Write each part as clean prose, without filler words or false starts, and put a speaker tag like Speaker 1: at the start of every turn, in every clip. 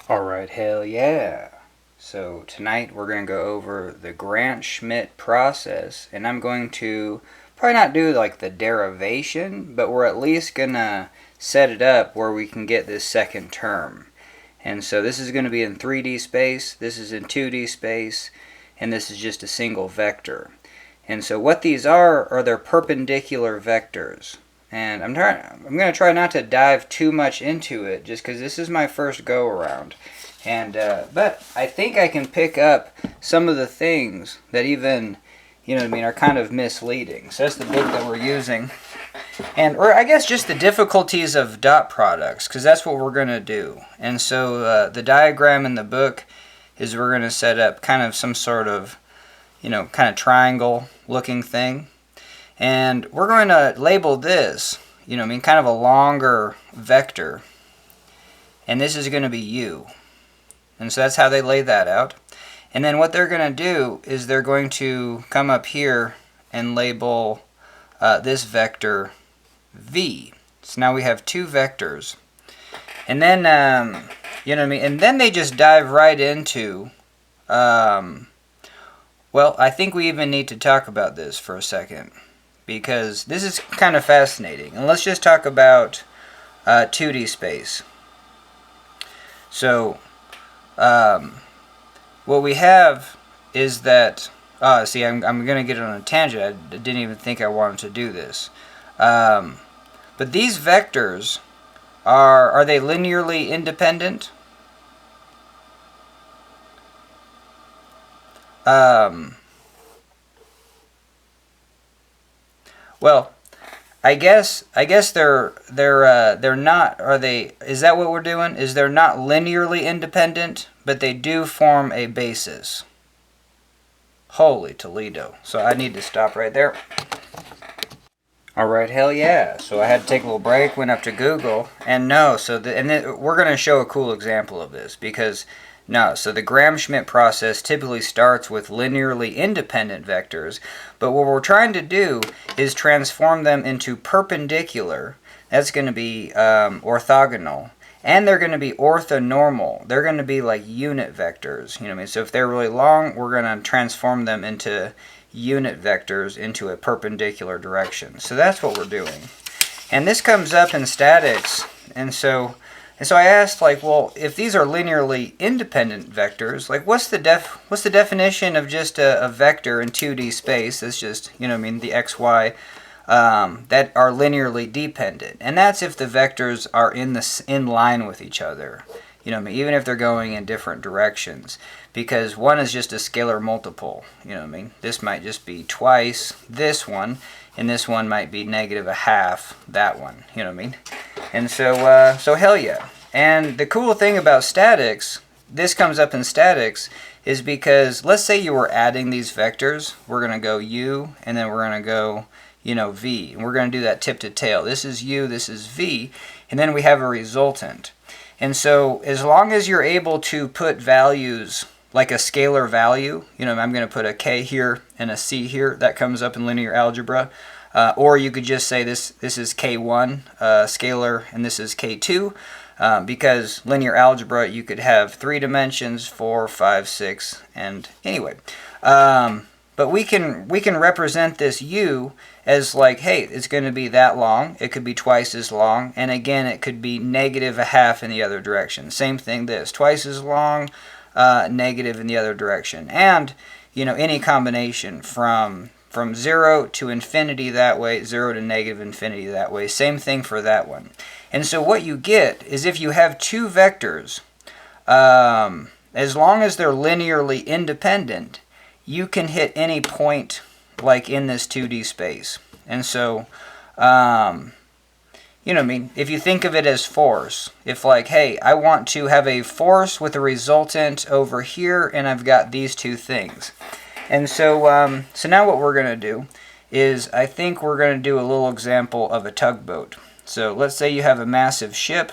Speaker 1: Alright, hell yeah. So tonight we're going to go over the Grant-Schmidt process, and I'm going to probably not do like the derivation, but we're at least going to set it up where we can get this second term. And so this is going to be in 3D space, this is in 2D space, and this is just a single vector. And so what these are they're perpendicular vectors. And I'm going to try not to dive too much into it, just because this is my first go around. And but I think I can pick up some of the things that even, are kind of misleading. So that's the book that we're using, or I guess just the difficulties of dot products, because that's what we're going to do. And so the diagram in the book is we're going to set up kind of some sort of, kind of triangle looking thing. And we're going to label this, kind of a longer vector. And this is going to be u. And so that's how they lay that out. And then what they're going to do is they're going to come up here and label this vector v. So now we have two vectors. And then, and then they just dive right into, well, I think we even need to talk about this for a second, because this is kind of fascinating. And let's just talk about 2D space. So what we have is that, see, I'm going to get on a tangent. I didn't even think I wanted to do this. But these vectors, are they linearly independent? Well, I guess they're not. Are they? Is that what we're doing? Is they're not linearly independent, but they do form a basis. Holy Toledo! So I need to stop right there. All right, hell yeah! So I had to take a little break. Went up to Google, and no. So we're going to show a cool example of this, because no. So the Graham-Schmidt process typically starts with linearly independent vectors, but what we're trying to do is transform them into perpendicular. That's going to be orthogonal. And they're going to be orthonormal. They're going to be like unit vectors. So if they're really long, we're going to transform them into unit vectors into a perpendicular direction. So that's what we're doing. And this comes up in statics. And so I asked, like, well, if these are linearly independent vectors, like, what's the definition of just a vector in 2D space? It's just, the xy that are linearly dependent. And that's if the vectors are in line with each other. Even if they're going in different directions. Because one is just a scalar multiple. This might just be twice this one, and this one might be negative a half that one. And so hell yeah. And the cool thing about statics, this comes up in statics, is because let's say you were adding these vectors. We're going to go u, and then we're going to go, v. And we're going to do that tip to tail. This is u, this is v, and then we have a resultant. And so as long as you're able to put values like a scalar value, I'm going to put a k here and a c here. That comes up in linear algebra. Or you could just say this is k1 scalar and this is k2. Because linear algebra, you could have 3 dimensions, 4, 5, 6, and anyway. But we can represent this u as like, hey, it's going to be that long. It could be twice as long. And again, it could be negative a half in the other direction. Same thing this. Twice as long, negative in the other direction. And, any combination from 0 to infinity that way, 0 to negative infinity that way. Same thing for that one. And so what you get is if you have two vectors, as long as they're linearly independent, you can hit any point like in this 2D space. And so, if you think of it as force, if like, hey, I want to have a force with a resultant over here, and I've got these two things. And so, so now what we're going to do is I think we're going to do a little example of a tugboat. So let's say you have a massive ship,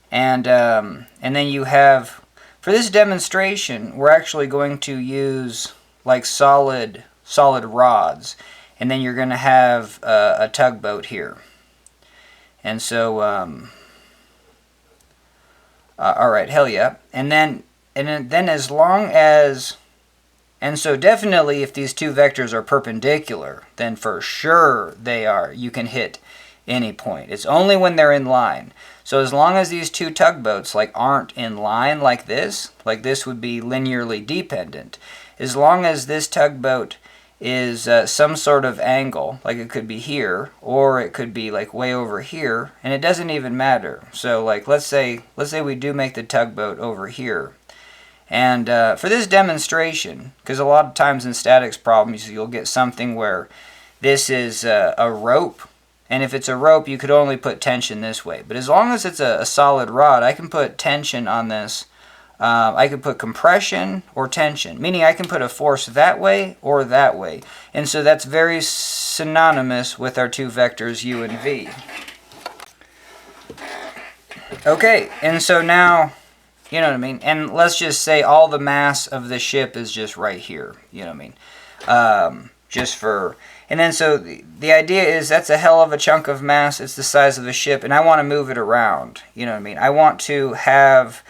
Speaker 1: and then you have, for this demonstration, we're actually going to use like solid rods, and then you're going to have a tugboat here. And so All right, hell yeah. And then as long as, and so definitely if these two vectors are perpendicular, then for sure you can hit any point. It's only when they're in line. So as long as these two tugboats aren't in line like this would be linearly dependent. As long as this tugboat is some sort of angle, like it could be here, or it could be way over here, and it doesn't even matter. So let's say we do make the tugboat over here. And for this demonstration, because a lot of times in statics problems you'll get something where this is a rope, and if it's a rope you could only put tension this way. But as long as it's a solid rod, I can put tension on this. I could put compression or tension, meaning I can put a force that way or that way. And so that's very synonymous with our two vectors u and v. Okay, and so now, you know what I mean? And let's just say all the mass of the ship is just right here, you know what I mean? And then so the idea is that's a hell of a chunk of mass. It's the size of the ship, and I want to move it around, you know what I mean? I want to have,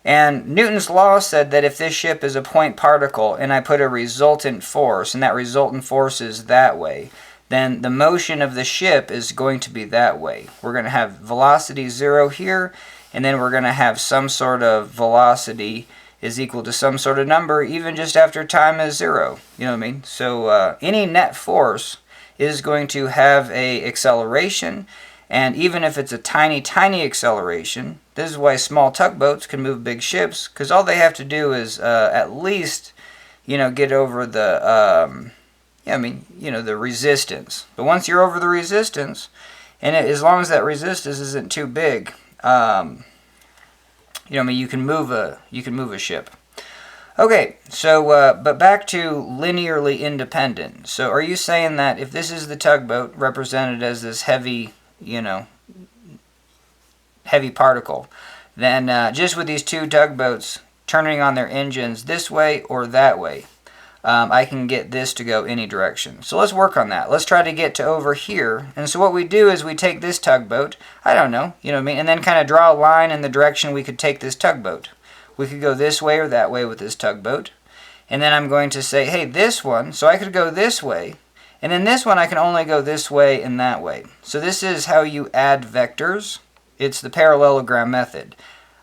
Speaker 1: and Newton's law said that if this ship is a point particle and I put a resultant force, and that resultant force is that way, then the motion of the ship is going to be that way. We're going to have velocity 0 here, and then we're going to have some sort of velocity is equal to some sort of number even just after time is 0. You know what I mean? So any net force is going to have a acceleration, and even if it's a tiny, tiny acceleration, this is why small tugboats can move big ships, because all they have to do is at least, get over the, the resistance. But once you're over the resistance, and as long as that resistance isn't too big, you can move a ship. Okay, so but back to linearly independent. So are you saying that if this is the tugboat represented as this heavy, heavy particle, then just with these two tugboats turning on their engines this way or that way, I can get this to go any direction. So let's work on that. Let's try to get to over here. And so what we do is we take this tugboat, I don't know, and then kind of draw a line in the direction we could take this tugboat. We could go this way or that way with this tugboat. And then I'm going to say, hey, this one, so I could go this way. And then this one I can only go this way and that way. So this is how you add vectors. It's the parallelogram method.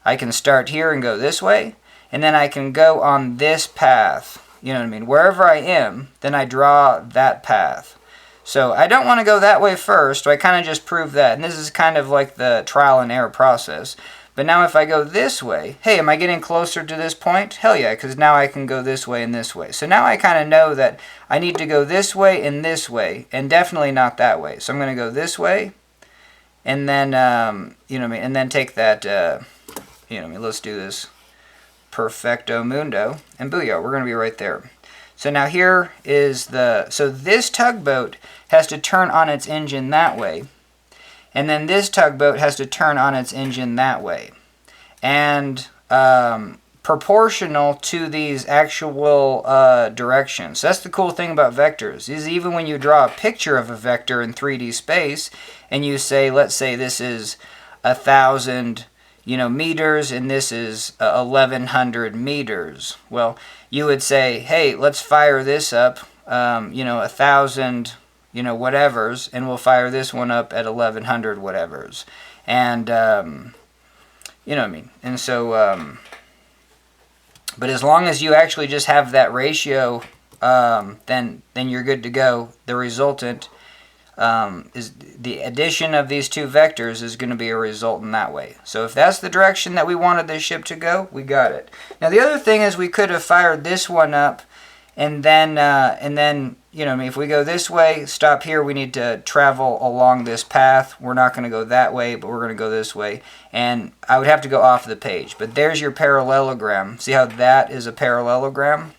Speaker 1: I can start here and go this way, and then I can go on this path. You know what I mean? Wherever I am, then I draw that path. So I don't want to go that way first, so I kind of just prove that. And this is kind of like the trial and error process. But now if I go this way, hey, am I getting closer to this point? Hell yeah, because now I can go this way and this way. So now I kind of know that I need to go this way, and definitely not that way. So I'm going to go this way, and then, and then take that, let's do this. Perfecto mundo, and booyah, we're going to be right there. So now here is so this tugboat has to turn on its engine that way, and then this tugboat has to turn on its engine that way. And proportional to these actual directions. So that's the cool thing about vectors, is even when you draw a picture of a vector in 3D space, and you say, let's say this is 1,000 meters, and this is 1,100 meters. Well, you would say, hey, let's fire this up, 1,000, whatevers, and we'll fire this one up at 1,100 whatevers. And, you know what I mean? And so, but as long as you actually just have that ratio, then you're good to go. The resultant is the addition of these two vectors is going to be a resultant that way. So if that's the direction that we wanted this ship to go, we got it. Now the other thing is we could have fired this one up, and then if we go this way, stop here, we need to travel along this path. We're not going to go that way, but we're going to go this way, and I would have to go off the page. But there's your parallelogram. See how that is a parallelogram?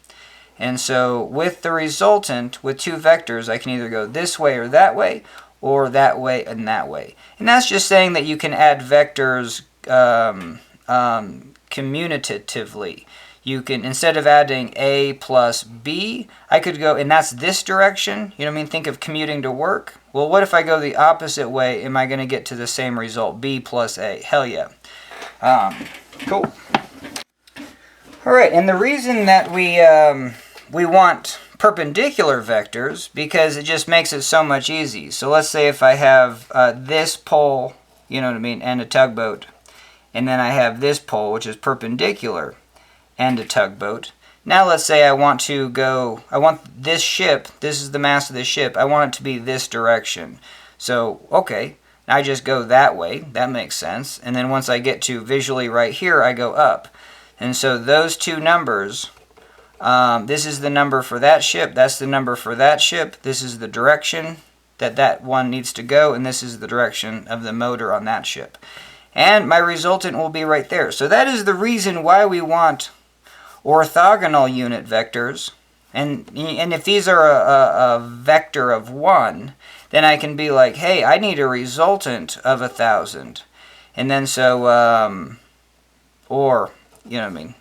Speaker 1: And so with the resultant, with two vectors, I can either go this way or that way and that way. And that's just saying that you can add vectors commutatively. You can, instead of adding A plus B, I could go, and that's this direction. You know what I mean? Think of commuting to work. Well, what if I go the opposite way? Am I going to get to the same result? B plus A. Hell yeah. Cool. All right, and the reason that we want perpendicular vectors, because it just makes it so much easy. So let's say if I have this pole, you know what I mean, and a tugboat, and then I have this pole, which is perpendicular, and a tugboat. Now let's say I want this ship, this is the mast of the ship, I want it to be this direction. So, okay, I just go that way, that makes sense. And then once I get to visually right here, I go up. And so those two numbers, this is the number for that ship, that's the number for that ship, this is the direction that one needs to go, and this is the direction of the motor on that ship. And my resultant will be right there. So that is the reason why we want orthogonal unit vectors. And if these are a vector of 1, then I can be like, hey, I need a resultant of 1,000. And then so, or, you know what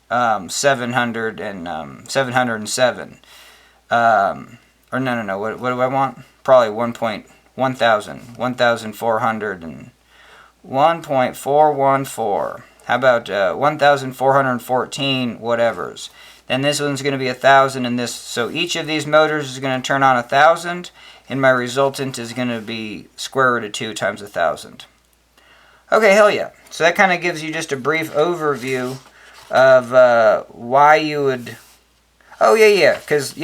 Speaker 1: I mean, 707. Or no, what do I want? Probably 1,400 and 1.414. How about 1,414 whatevers? Then this one's going to be 1,000, and this. So each of these motors is going to turn on 1,000, and my resultant is going to be square root of 2 times 1,000. Okay, hell yeah. So that kind of gives you just a brief overview of why you would. Oh yeah, because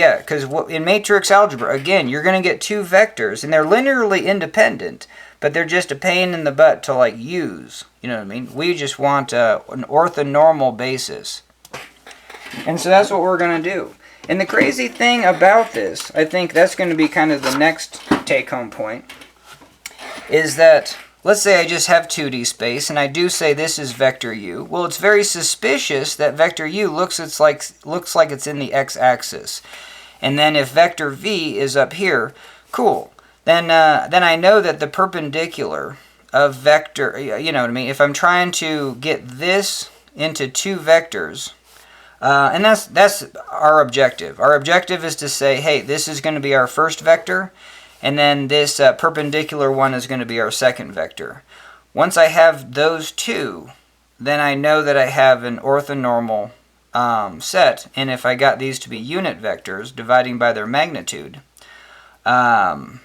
Speaker 1: in matrix algebra, again, you're going to get two vectors, and they're linearly independent, but they're just a pain in the butt to like use. You know what I mean? We just want an orthonormal basis, and so that's what we're going to do. And the crazy thing about this, I think that's going to be kind of the next take-home point, is that let's say I just have 2D space, and I do say this is vector u. Well, it's very suspicious that vector u looks like it's in the x-axis. And then if vector v is up here, cool. Then I know that the perpendicular of vector, you know what I mean? If I'm trying to get this into two vectors, and that's our objective. Our objective is to say, hey, this is going to be our first vector, and then this perpendicular one is going to be our second vector. Once I have those two, then I know that I have an orthonormal set, and if I got these to be unit vectors, dividing by their magnitude, and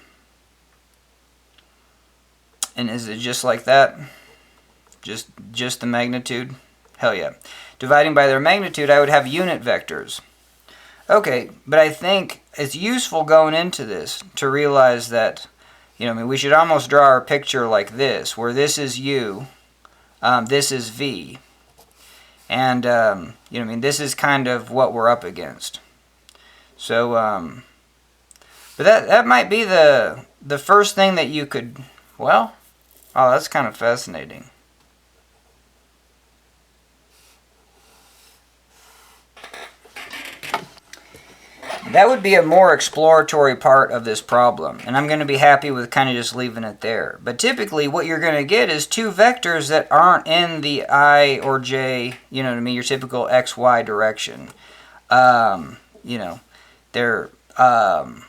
Speaker 1: is it just like that? Just the magnitude? Hell yeah. Dividing by their magnitude, I would have unit vectors. Okay, but I think it's useful going into this to realize that, you know, I mean, we should almost draw our picture like this, where this is u, this is v, and, you know, I mean, this is kind of what we're up against. So, but that might be the first thing that you could, well, oh, that's kind of fascinating. That would be a more exploratory part of this problem, and I'm going to be happy with kind of just leaving it there. But typically what you're going to get is two vectors that aren't in the I or J, you know what I mean, your typical XY direction. You know, they're, I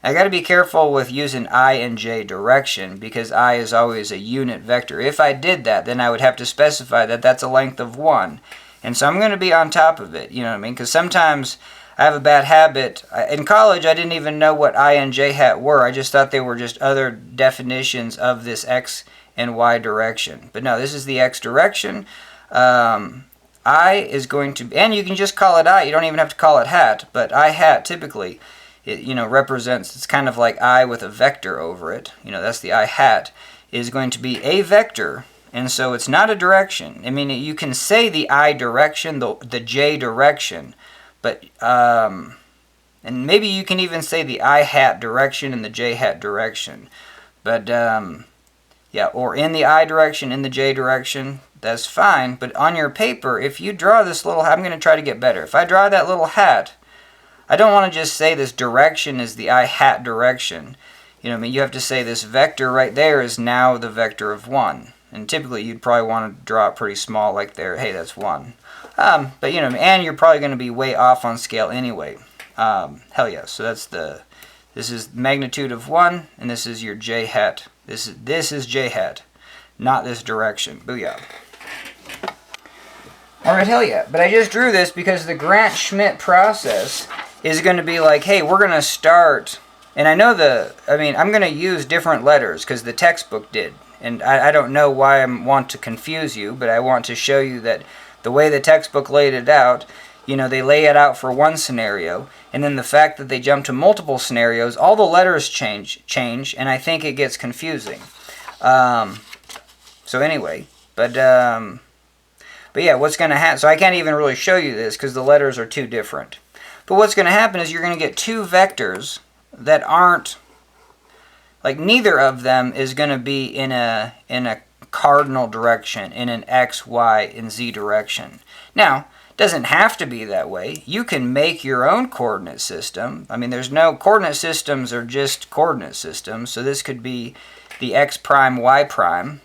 Speaker 1: got to be careful with using I and J direction, because I is always a unit vector. If I did that, then I would have to specify that that's a length of 1. And so I'm going to be on top of it, you know what I mean, because sometimes I have a bad habit. In college, I didn't even know what I and J hat were. I just thought they were just other definitions of this X and Y direction. But no, this is the X direction. I is going to, and you can just call it I. You don't even have to call it hat. But I hat typically, it, you know, represents, it's kind of like I with a vector over it. You know, that's the I hat, is going to be a vector. And so it's not a direction. I mean, you can say the I direction, the J direction, but, and maybe you can even say the I hat direction and the J hat direction. But, yeah, or in the I direction, in the J direction, that's fine. But on your paper, if you draw this little, I'm going to try to get better. If I draw that little hat, I don't want to just say this direction is the I hat direction. You know what I mean? You have to say this vector right there is now the vector of 1. And typically you'd probably want to draw it pretty small like there. Hey, that's 1. But you know, and you're probably going to be way off on scale anyway. Hell yeah. So that's this is magnitude of 1, and this is your J hat. This is J hat, not this direction. Booyah. Alright, hell yeah. But I just drew this because the Grant-Schmidt process is going to be like, hey, we're going to start, and I know I'm going to use different letters because the textbook did. And I don't know why I want to confuse you, but I want to show you that the way the textbook laid it out, they lay it out for one scenario, and then the fact that they jump to multiple scenarios, all the letters change, and I think it gets confusing. So anyway, but yeah, what's going to happen, so I can't even really show you this because the letters are too different. But what's going to happen is you're going to get two vectors that aren't, like neither of them is going to be in a cardinal direction, in an x, y, and z direction. Now, it doesn't have to be that way. You can make your own coordinate system. There's no, coordinate systems are just coordinate systems, so this could be the x prime, y prime,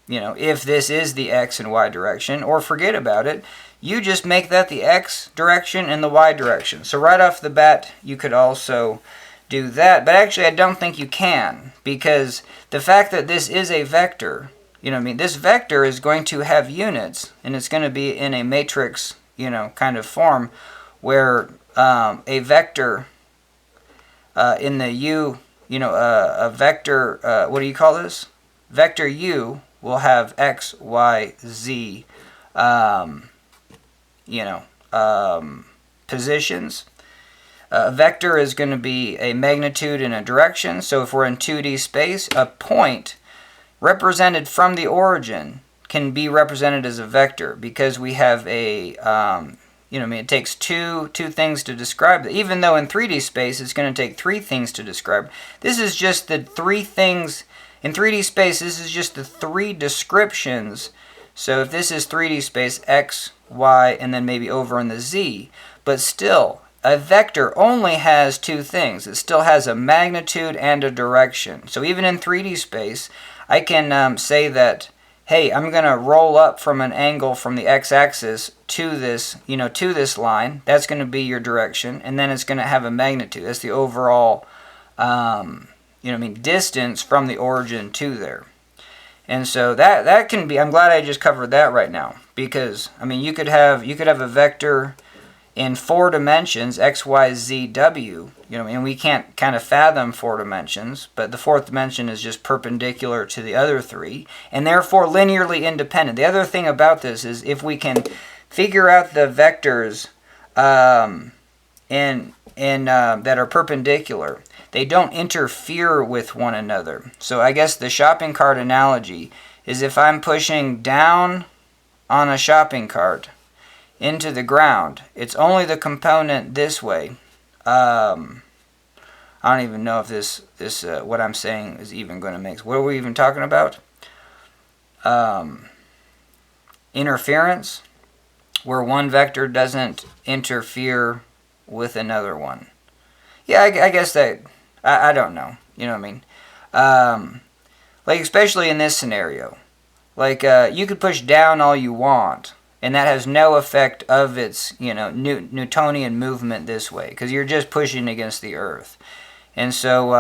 Speaker 1: if this is the x and y direction, or forget about it. You just make that the x direction and the y direction. So right off the bat, you could also do that. But actually, I don't think you can, because the fact that this is a vector, this vector is going to have units, and it's going to be in a matrix, kind of form, where a vector in the u, a vector, what do you call this? Vector u will have x, y, z, positions. A vector is going to be a magnitude and a direction. So if we're in 2D space, a point represented from the origin can be represented as a vector because we have a, it takes two things to describe it. Even though in 3D space it's going to take three things to describe. This is just the three things. In 3D space, this is just the three descriptions. So if this is 3D space, x, y, and then maybe over in the z, but still, a vector only has two things. It still has a magnitude and a direction. So even in 3D space, I can say that, hey, I'm going to roll up from an angle from the x-axis to this, to this line. That's going to be your direction, and then it's going to have a magnitude. That's the overall, distance from the origin to there. And so that can be, I'm glad I just covered that right now, because you could have a vector in 4 dimensions, x, y, z, w, and we can't kind of fathom 4 dimensions, but the 4th dimension is just perpendicular to the other 3, and therefore linearly independent. The other thing about this is if we can figure out the vectors that are perpendicular, they don't interfere with one another. So I guess the shopping cart analogy is if I'm pushing down on a shopping cart into the ground, it's only the component this way. I don't even know if this what I'm saying is even going to make. What are we even talking about? Interference, where one vector doesn't interfere with another one. Yeah, I guess that, I don't know. You know what I mean? Like, especially in this scenario. Like, you could push down all you want, and that has no effect of its, Newtonian movement this way, because you're just pushing against the Earth. And so,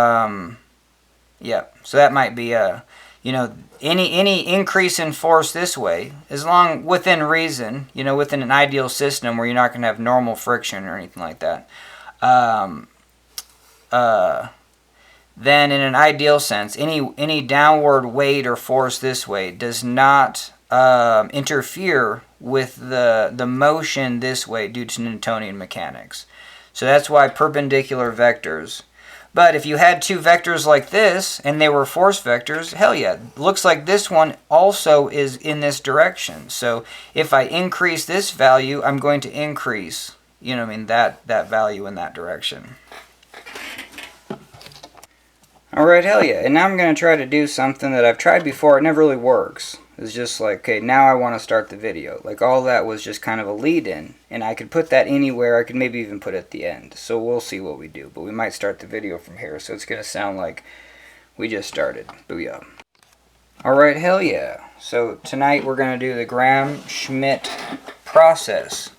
Speaker 1: yeah, so that might be, any increase in force this way, as long within reason, within an ideal system where you're not going to have normal friction or anything like that, then in an ideal sense, any downward weight or force this way does not interfere with the motion this way due to Newtonian mechanics. So that's why perpendicular vectors. But if you had two vectors like this, and they were force vectors, hell yeah, looks like this one also is in this direction. So if I increase this value, I'm going to increase, that value in that direction. Alright, hell yeah. And now I'm going to try to do something that I've tried before. It never really works. It's just like, okay, now I want to start the video. Like, all that was just kind of a lead-in. And I could put that anywhere. I could maybe even put it at the end. So we'll see what we do. But we might start the video from here. So it's going to sound like we just started. Booyah. Alright, hell yeah. So tonight we're going to do the Graham-Schmidt process.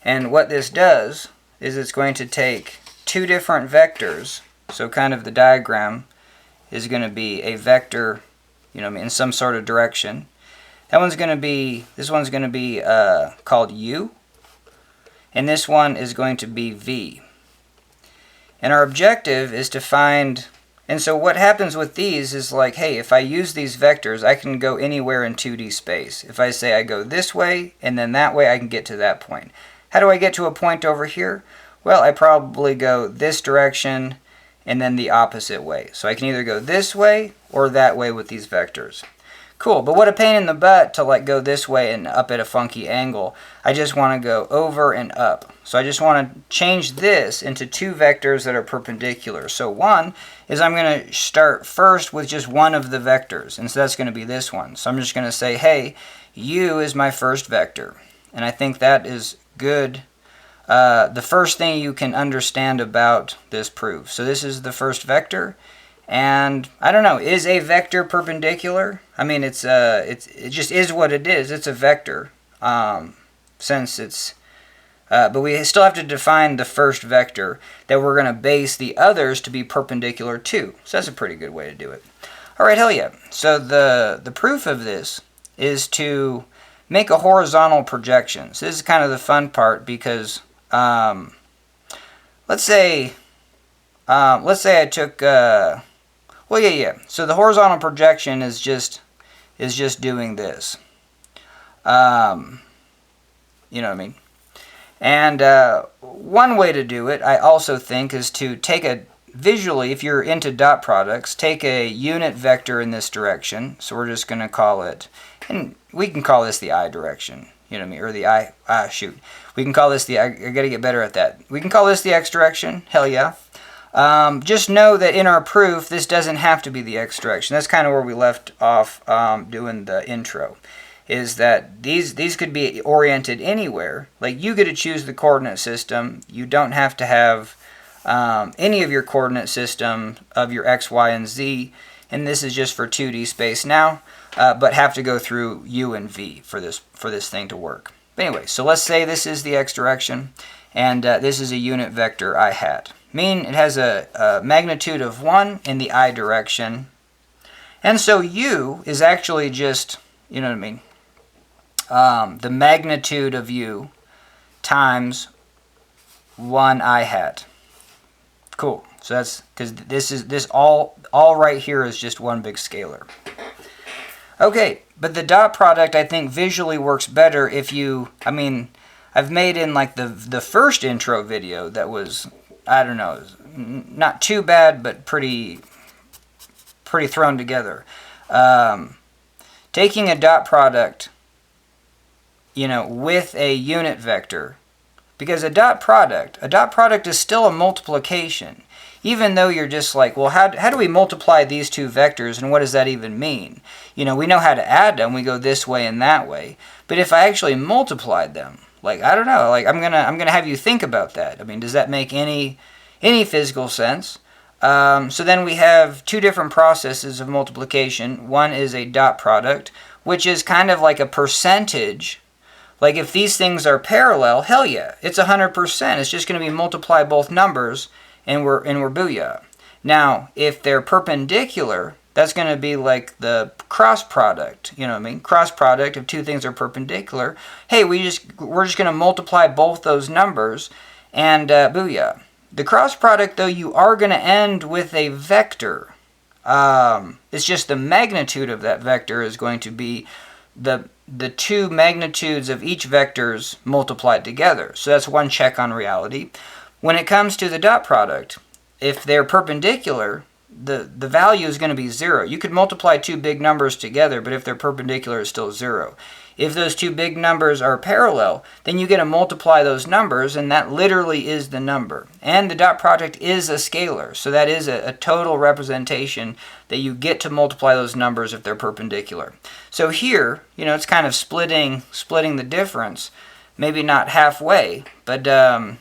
Speaker 1: And what this does is it's going to take two different vectors. So kind of the diagram is going to be a vector, in some sort of direction. This one's going to be called U, and this one is going to be V. And our objective is to find, and so what happens with these is like, hey, if I use these vectors, I can go anywhere in 2D space. If I say I go this way and then that way, I can get to that point. How do I get to a point over here? Well, I probably go this direction and then the opposite way. So I can either go this way or that way with these vectors. Cool, but what a pain in the butt to like go this way and up at a funky angle. I just want to go over and up. So I just want to change this into two vectors that are perpendicular. So one is I'm going to start first with just one of the vectors, and so that's going to be this one. So I'm just going to say, hey, U is my first vector. And I think that is good. The first thing you can understand about this proof. So this is the first vector. And I don't know, is a vector perpendicular? I mean, it just is what it is. It's a vector, since it's. But we still have to define the first vector that we're going to base the others to be perpendicular to. So that's a pretty good way to do it. All right, hell yeah. So the proof of this is to make a horizontal projection. So this is kind of the fun part because let's say I took. Well, yeah. So the horizontal projection is just doing this. You know what I mean? And one way to do it, I also think, is to take visually, if you're into dot products, take a unit vector in this direction. So we're just going to call it, and we can call this the I direction. You know what I mean? Or the I, shoot. We can call this I got to get better at that. We can call this the X direction. Hell yeah. Just know that in our proof, this doesn't have to be the X direction. That's kind of where we left off doing the intro, is that these could be oriented anywhere. Like, you get to choose the coordinate system. You don't have to have any of your coordinate system of your X, Y, and Z, and this is just for 2D space now, but have to go through U and V for this thing to work. But anyway, so let's say this is the X direction, and this is a unit vector I hat. Mean it has a magnitude of 1 in the I direction. And so U is actually just, you know what I mean, the magnitude of U times 1 I hat. Cool. So that's, because this all right here is just one big scalar. Okay, but the dot product I think visually works better if you, I mean, I've made in like the first intro video that was, I don't know, not too bad, but pretty thrown together. Taking a dot product, you know, with a unit vector, because a dot product is still a multiplication, even though you're just like, well, how do we multiply these two vectors, and what does that even mean? You know, we know how to add them. We go this way and that way. But if I actually multiplied them, like, I don't know, like I'm gonna have you think about that. I mean, does that make any physical sense? So then we have two different processes of multiplication. One is a dot product, which is kind of like a percentage. Like, if these things are parallel, hell yeah, it's 100%. It's just going to be multiply both numbers, and we're booyah. Now, if they're perpendicular, that's going to be like the cross product. You know what I mean? Cross product, if two things are perpendicular, hey, we're just going to multiply both those numbers, and booyah. The cross product, though, you are going to end with a vector. It's just the magnitude of that vector is going to be the two magnitudes of each vectors multiplied together. So that's one check on reality. When it comes to the dot product, if they're perpendicular, the value is going to be 0. You could multiply two big numbers together, but if they're perpendicular, it's still 0. If those two big numbers are parallel, then you get to multiply those numbers, and that literally is the number. And the dot product is a scalar, so that is a total representation that you get to multiply those numbers if they're perpendicular. So here, you know, it's kind of splitting the difference. Maybe not halfway, but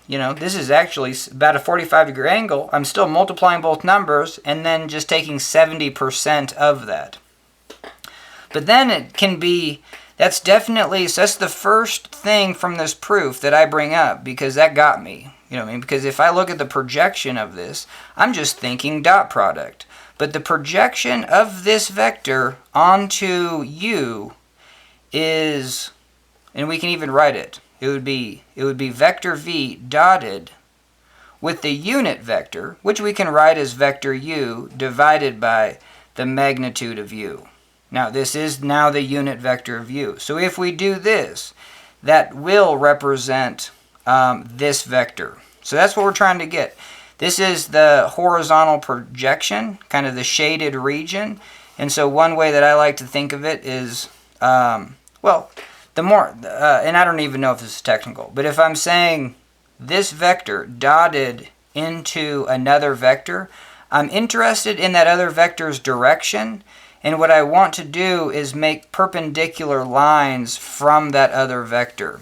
Speaker 1: you know, this is actually about a 45-degree angle. I'm still multiplying both numbers and then just taking 70% of that. But then it can be, that's the first thing from this proof that I bring up, because that got me. You know what I mean? Because if I look at the projection of this, I'm just thinking dot product. But the projection of this vector onto U is, and we can even write it, it would be vector v dotted with the unit vector, which we can write as vector u divided by the magnitude of u. Now this is now the unit vector of u. So if we do this, that will represent this vector. So that's what we're trying to get. This is the horizontal projection, kind of the shaded region. And so one way that I like to think of it is, well, the more, and I don't even know if this is technical, but if I'm saying this vector dotted into another vector, I'm interested in that other vector's direction, and what I want to do is make perpendicular lines from that other vector.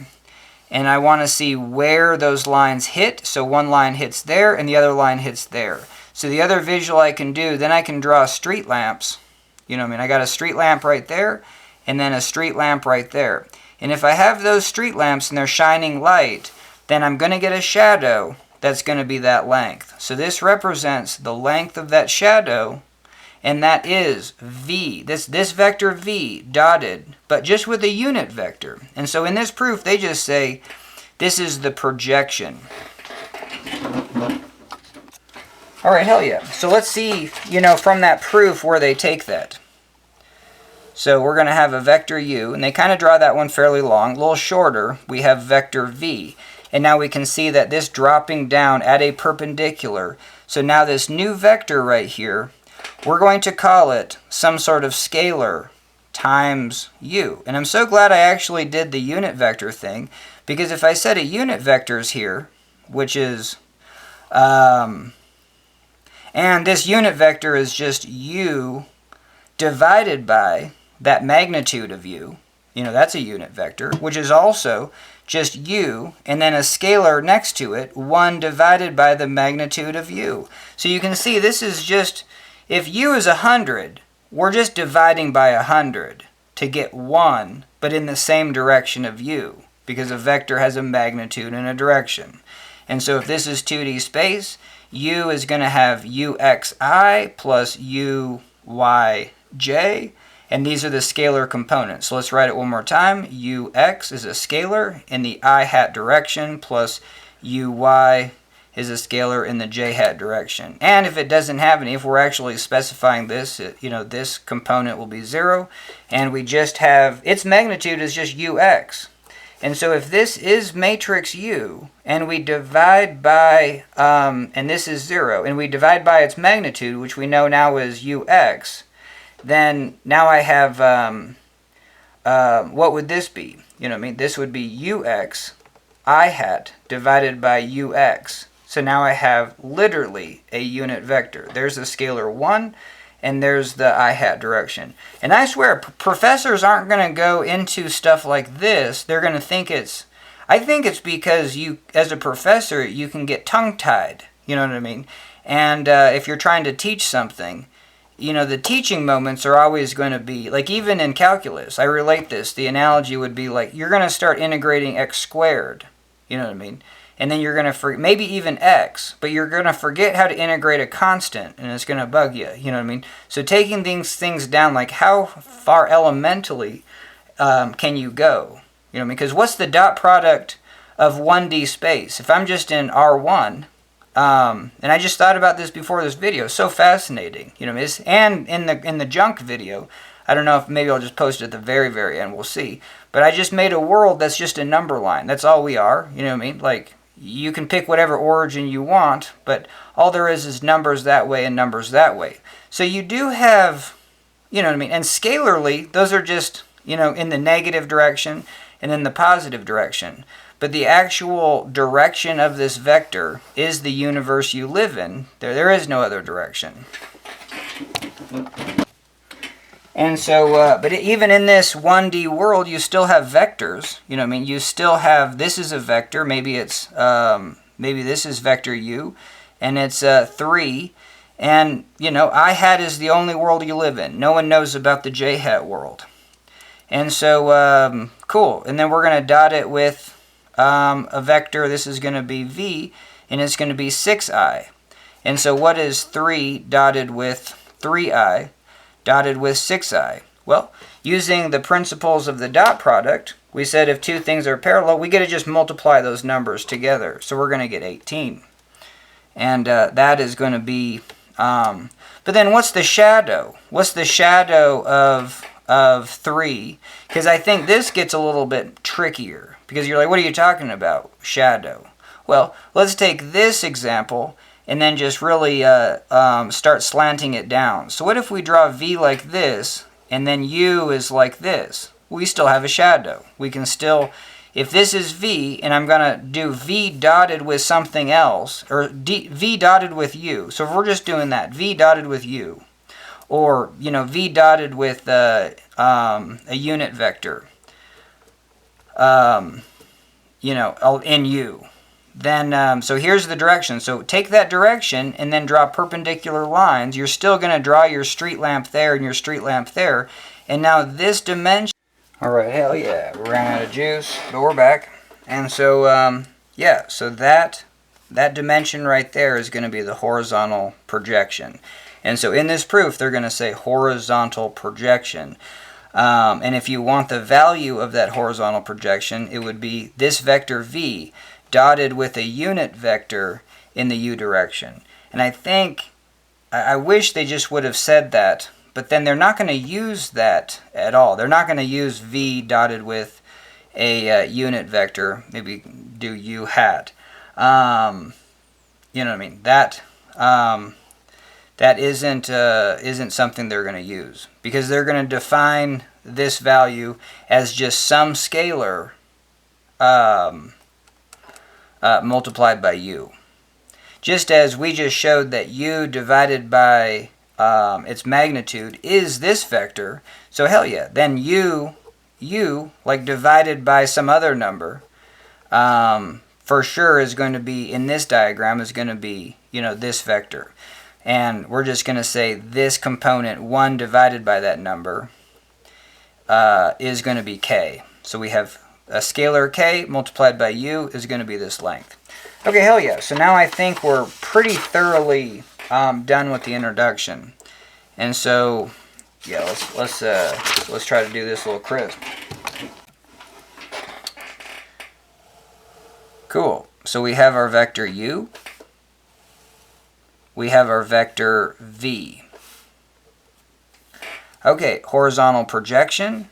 Speaker 1: And I want to see where those lines hit, so one line hits there and the other line hits there. So the other visual I can do, then I can draw street lamps. You know what I mean? I got a street lamp right there, and then a street lamp right there. And if I have those street lamps and they're shining light, then I'm going to get a shadow that's going to be that length. So this represents the length of that shadow, and that is v. This vector v dotted, but just with a unit vector. And so in this proof, they just say this is the projection. All right, hell yeah. So let's see, you know, from that proof where they take that. So we're going to have a vector u, and they kind of draw that one fairly long. A little shorter, we have vector v. And now we can see that this dropping down at a perpendicular. So now this new vector right here, we're going to call it some sort of scalar times u. And I'm so glad I actually did the unit vector thing, because if I said a unit vector is here, which is, and this unit vector is just u divided by that magnitude of u, you know, that's a unit vector, which is also just u, and then a scalar next to it, 1 divided by the magnitude of u. So you can see this is just, if u is 100, we're just dividing by 100 to get 1, but in the same direction of u, because a vector has a magnitude and a direction. And so if this is 2D space, u is going to have uxi plus uyj, and these are the scalar components. So let's write it one more time. Ux is a scalar in the I hat direction plus uy is a scalar in the j hat direction. And if it doesn't have any, if we're actually specifying this, you know, this component will be 0, and we just have, its magnitude is just ux. And so if this is matrix U, and we divide by, and this is 0, and we divide by its magnitude, which we know now is ux, then now I have, what would this be? You know what I mean? This would be ux I hat divided by ux. So now I have literally a unit vector. There's the scalar 1, and there's the I hat direction. And I swear, professors aren't going to go into stuff like this. They're going to think it's, I think it's because you, as a professor, you can get tongue-tied. You know what I mean? And if you're trying to teach something, you know, the teaching moments are always going to be, like even in calculus, I relate this, the analogy would be like, you're going to start integrating x squared, you know what I mean? And then you're going to, maybe even x, but you're going to forget how to integrate a constant, and it's going to bug you, you know what I mean? So taking these things down, like how far elementally can you go? You know what I mean? Because what's the dot product of 1D space? If I'm just in R1, and I just thought about this before this video. It's so fascinating, you know. And in the junk video, I don't know if maybe I'll just post it at the very, very end. We'll see. But I just made a world that's just a number line. That's all we are. You know what I mean? Like you can pick whatever origin you want, but all there is numbers that way and numbers that way. So you do have, you know what I mean. And scalarly, those are just, you know, in the negative direction and in the positive direction. But the actual direction of this vector is the universe you live in. There is no other direction. And so, but even in this 1D world, you still have vectors. You know what I mean? You still have, this is a vector. Maybe it's, maybe this is vector u, and it's 3. And, you know, I hat is the only world you live in. No one knows about the j hat world. And so, cool. And then we're going to dot it with a vector. This is going to be v, and it's going to be 6i. And so what is 3 dotted with 3i dotted with 6i? Well, using the principles of the dot product, we said if two things are parallel, we get to just multiply those numbers together. So we're going to get 18. And that is going to be, but then what's the shadow? What's the shadow of 3? Because I think this gets a little bit trickier. Because you're like, what are you talking about? Shadow. Well, let's take this example and then just really start slanting it down. So what if we draw V like this, and then U is like this? We still have a shadow. We can still, if this is V, and I'm going to do V dotted with something else, or V dotted with U. So if we're just doing that, V dotted with U, or, you know, V dotted with a unit vector, you know, in U. Then, so here's the direction. So take that direction and then draw perpendicular lines. You're still going to draw your street lamp there and your street lamp there. And now this dimension... Alright, hell yeah, we ran out of juice, but we're back. And so, yeah, so that dimension right there is going to be the horizontal projection. And so in this proof, they're going to say horizontal projection. And if you want the value of that horizontal projection, it would be this vector V dotted with a unit vector in the U direction. And I think, I wish they just would have said that, but then they're not going to use that at all. They're not going to use V dotted with a unit vector. Maybe do U hat. You know what I mean? That isn't something they're going to use, because they're going to define this value as just some scalar multiplied by U. Just as we just showed that U divided by its magnitude is this vector, so hell yeah, then U like divided by some other number, for sure is going to be, in this diagram, is going to be, you know, this vector. And we're just going to say this component, 1 divided by that number, is going to be k. So we have a scalar k multiplied by U is going to be this length. Okay, hell yeah. So now I think we're pretty thoroughly done with the introduction. And so, yeah, let's try to do this a little crisp. Cool. So we have our vector U. We have our vector V. Okay, horizontal projection.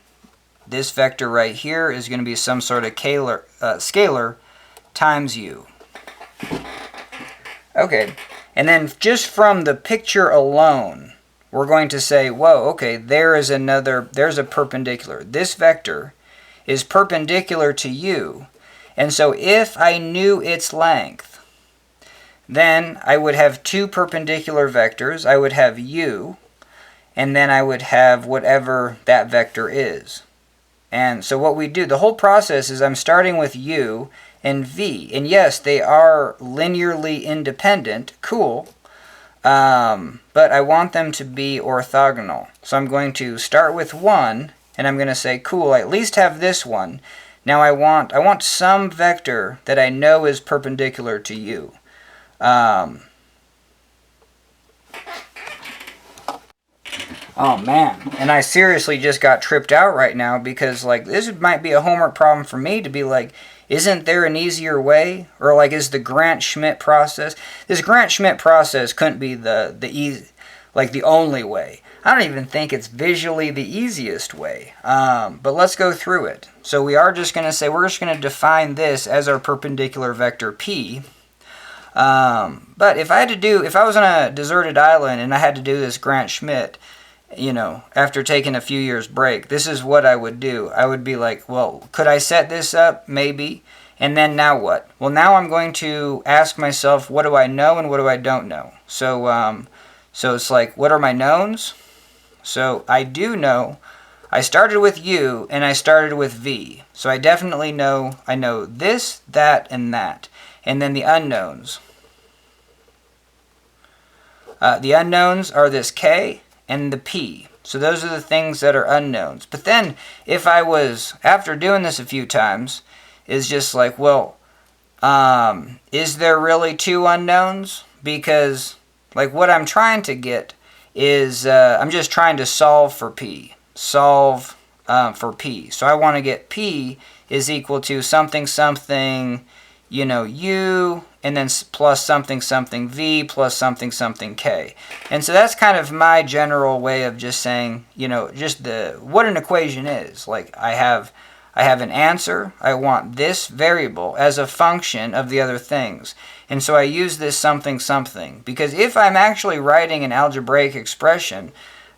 Speaker 1: This vector right here is going to be some sort of scalar times U. Okay, and then just from the picture alone, we're going to say, whoa, okay, there's a perpendicular. This vector is perpendicular to U. And so if I knew its length, then I would have two perpendicular vectors. I would have U, and then I would have whatever that vector is. And so what we do, the whole process is I'm starting with U and V. And yes, they are linearly independent. Cool. But I want them to be orthogonal. So I'm going to start with 1, and I'm going to say, cool, I at least have this one. Now I want some vector that I know is perpendicular to U. Oh man, and I seriously just got tripped out right now, because like this might be a homework problem for me to be like, isn't there an easier way? Or like, is the Grant-Schmidt process? This Grant-Schmidt process couldn't be the only way. I don't even think it's visually the easiest way. But let's go through it. So we are just going to say, we're just going to define this as our perpendicular vector P. But if I was on a deserted island and I had to do this Grant-Schmidt, you know, after taking a few years break, this is what I would do. I would be like, well, could I set this up? Maybe. And then now what? Well, now I'm going to ask myself, what do I know and what do I don't know? So, so it's like, what are my knowns? So I do know, I started with U and I started with V. So I definitely know, I know this, that, and that. And then the unknowns. The unknowns are this K and the P. So those are the things that are unknowns. But then if I was, after doing this a few times, is just like, well, is there really two unknowns? Because like what I'm trying to get is, I'm just trying to solve for P. solve for p. So I want to get p is equal to something something, you know, u, and then plus something something v plus something something k. And so that's kind of my general way of just saying, you know, just what an equation is. Like I have an answer. I want this variable as a function of the other things. And so I use this something something, because if I'm actually writing an algebraic expression,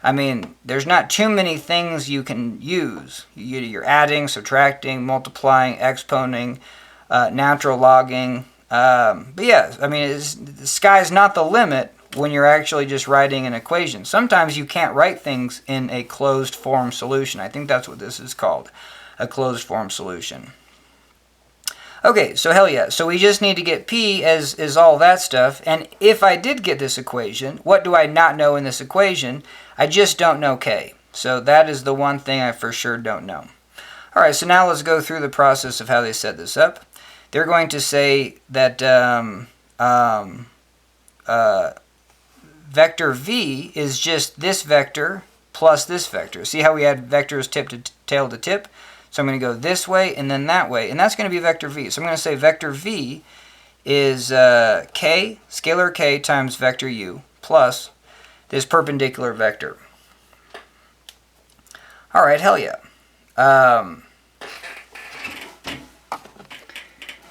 Speaker 1: I mean, there's not too many things you can use. You're adding, subtracting, multiplying, exponing, natural logging. But yeah, I mean, the sky's not the limit when you're actually just writing an equation. Sometimes you can't write things in a closed form solution. I think that's what this is called, a closed form solution. Okay, so hell yeah. So we just need to get p as all that stuff. And if I did get this equation, what do I not know in this equation? I just don't know k. So that is the one thing I for sure don't know. All right, so now let's go through the process of how they set this up. They're going to say that vector v is just this vector plus this vector. See how we had vectors tip to tail to tip? So I'm going to go this way and then that way, and that's going to be vector v. So I'm going to say vector v is k, scalar k times vector u plus this perpendicular vector. All right, hell yeah.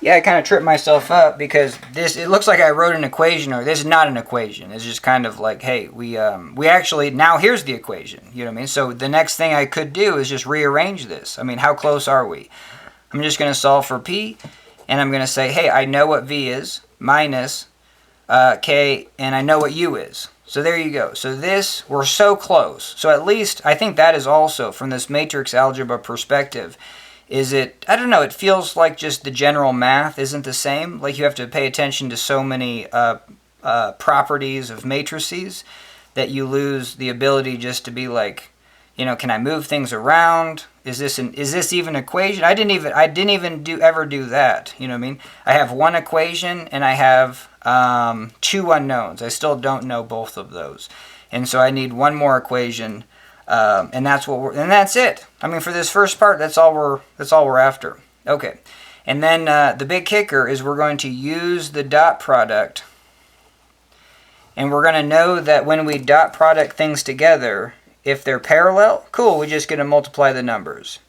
Speaker 1: Yeah, I kind of tripped myself up because it looks like I wrote an equation, or this is not an equation. It's just kind of like, hey, we actually, now here's the equation. You know what I mean? So the next thing I could do is just rearrange this. I mean, how close are we? I'm just going to solve for p, and I'm going to say, hey, I know what v is, minus k, and I know what u is. So there you go. So this, we're so close. So at least, I think that is also, from this matrix algebra perspective, I don't know, it feels like just the general math isn't the same. Like you have to pay attention to so many properties of matrices that you lose the ability just to be like, you know, can I move things around? Is this even an equation? I didn't even ever do that. You know what I mean? I have one equation and I have two unknowns. I still don't know both of those, and so I need one more equation. And that's it. I mean, for this first part, that's all we're after. Okay, and then the big kicker is we're going to use the dot product, and we're going to know that when we dot product things together, if they're parallel, cool, we just get to multiply the numbers.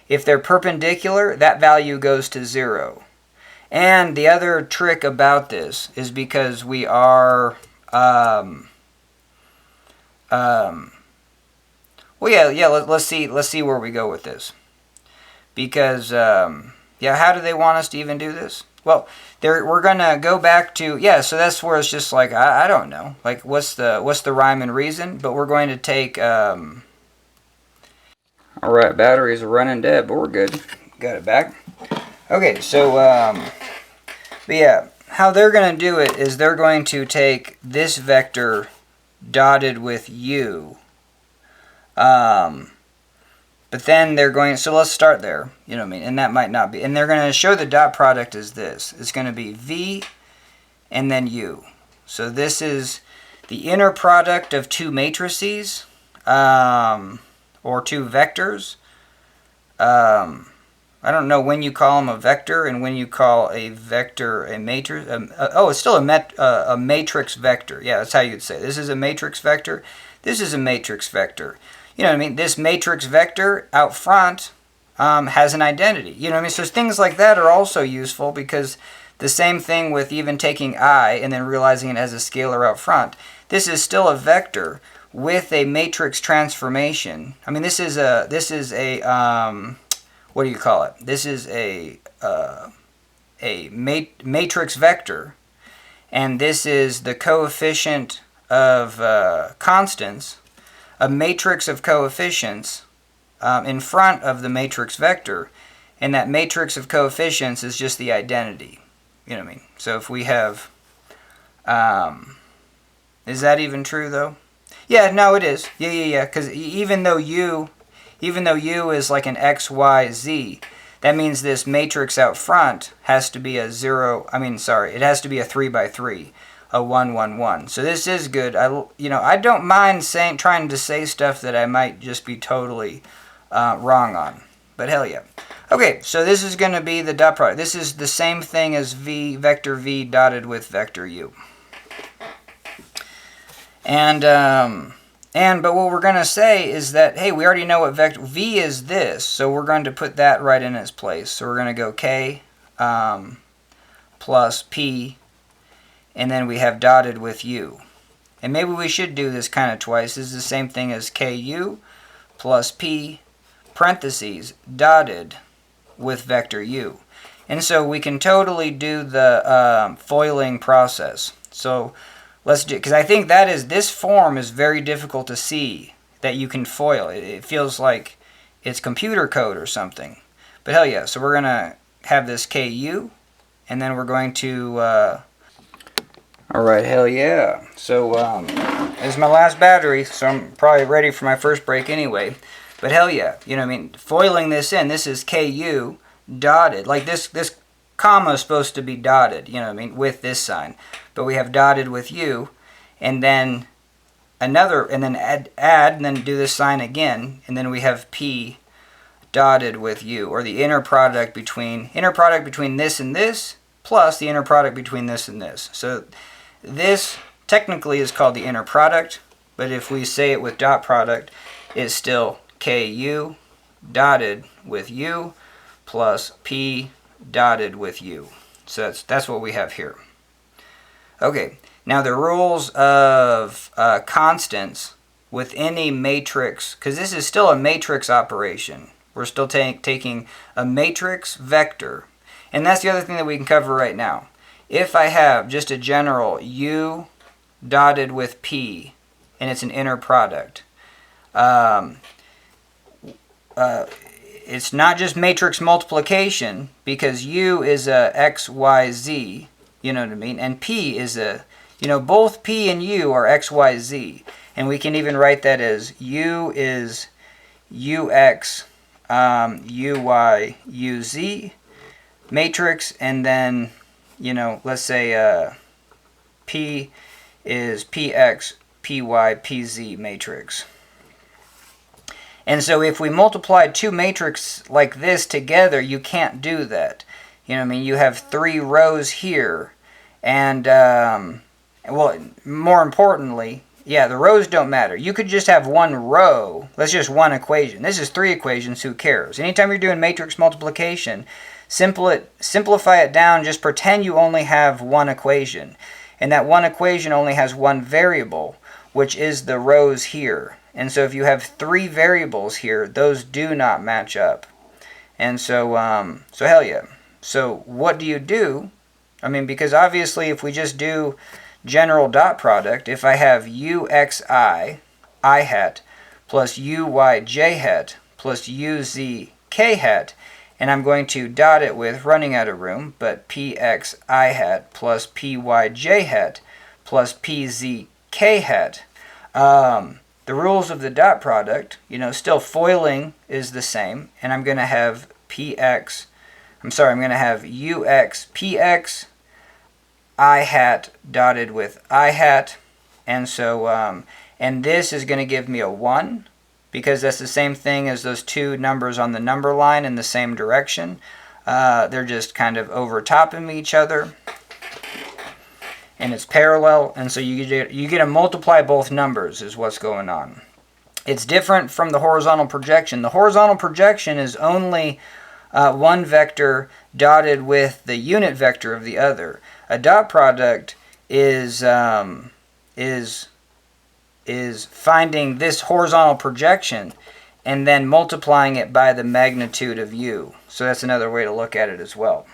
Speaker 1: If they're perpendicular, that value goes to 0. And the other trick about this is because we are well, yeah. Let's see where we go with this. Because yeah, how do they want us to even do this? Well, we're gonna go back to So that's where it's just like I don't know. Like what's the rhyme and reason? But we're going to take. All right, batteries are running dead, but we're good. Got it back. Okay, so but yeah, how they're gonna do it is they're going to take this vector dotted with u. But then they're going, so let's start there, you know what I mean, and that might not be, and they're going to show the dot product as this. It's going to be v and then u. So this is the inner product of two matrices, or two vectors. I don't know when you call them a vector and when you call a vector a matrix. It's still a matrix vector. Yeah, that's how you'd say. This is a matrix vector. This is a matrix vector. You know what I mean? This matrix vector out front has an identity. You know what I mean? So things like that are also useful, because the same thing with even taking I and then realizing it as a scalar out front. This is still a vector with a matrix transformation. I mean, this is a what do you call it? This is a matrix vector, and this is the coefficient of constants, a matrix of coefficients in front of the matrix vector, and that matrix of coefficients is just the identity. You know what I mean? So if we have, is that even true though? Yeah, no, it is. Yeah. Because even though u is like an x, y, z, that means this matrix out front has to be a 0. I mean, sorry, it has to be a 3 by 3. a 1, 1, 1. So this is good. I don't mind trying to say stuff that I might just be totally wrong on. But hell yeah. Okay, so this is going to be the dot product. This is the same thing as vector v dotted with vector u. But what we're going to say is that, hey, we already know what vector v is this, so we're going to put that right in its place. So we're going to go k plus p, and then we have dotted with u. And maybe we should do this kind of twice. This is the same thing as ku plus p parentheses dotted with vector u. And so we can totally do the foiling process. So let's do, because I think this form is very difficult to see that you can foil. It feels like it's computer code or something. But hell yeah, so we're going to have this ku, and then we're going to, alright, hell yeah. So this is my last battery, so I'm probably ready for my first break anyway. But hell yeah, you know what I mean, foiling this in, this is ku dotted, like this comma is supposed to be dotted, you know what I mean, with this sign. But we have dotted with u, and then another, and then add, and then do this sign again, and then we have p dotted with u, or the inner product between this and this, plus the inner product between this and this. So this technically is called the inner product, but if we say it with dot product, it's still ku dotted with u plus p dotted with u. So that's what we have here. Okay, now the rules of constants with any matrix, because this is still a matrix operation. We're still taking a matrix vector. And that's the other thing that we can cover right now. If I have just a general u dotted with p, and it's an inner product, it's not just matrix multiplication, because u is a x, y, z, you know what I mean? And p is a, both p and u are x, y, z. And we can even write that as u is ux, uy, uz matrix, and then, let's say p is px, py, pz matrix. And so if we multiply two matrices like this together, you can't do that. You know what I mean? You have 3 rows here. And, well, more importantly, yeah, the rows don't matter. You could just have one row. That's just one equation. This is 3 equations. Who cares? Anytime you're doing matrix multiplication, simplify it down. Just pretend you only have one equation. And that one equation only has one variable, which is the rows here. And so if you have 3 variables here, those do not match up. And so, so hell yeah. So what do you do? I mean, because obviously if we just do general dot product, if I have uxi, I hat, plus uyj hat, plus uz k hat, and I'm going to dot it with, running out of room, but px I hat plus pyj hat plus pz k hat. The rules of the dot product, still foiling is the same, and I'm going to have I'm going to have ux px I hat dotted with I hat, and so, and this is going to give me a 1, because that's the same thing as those 2 numbers on the number line in the same direction. They're just kind of overtopping each other, and it's parallel, and so you get to multiply both numbers is what's going on. It's different from the horizontal projection. The horizontal projection is only one vector dotted with the unit vector of the other. A dot product is finding this horizontal projection and then multiplying it by the magnitude of u. So that's another way to look at it as well.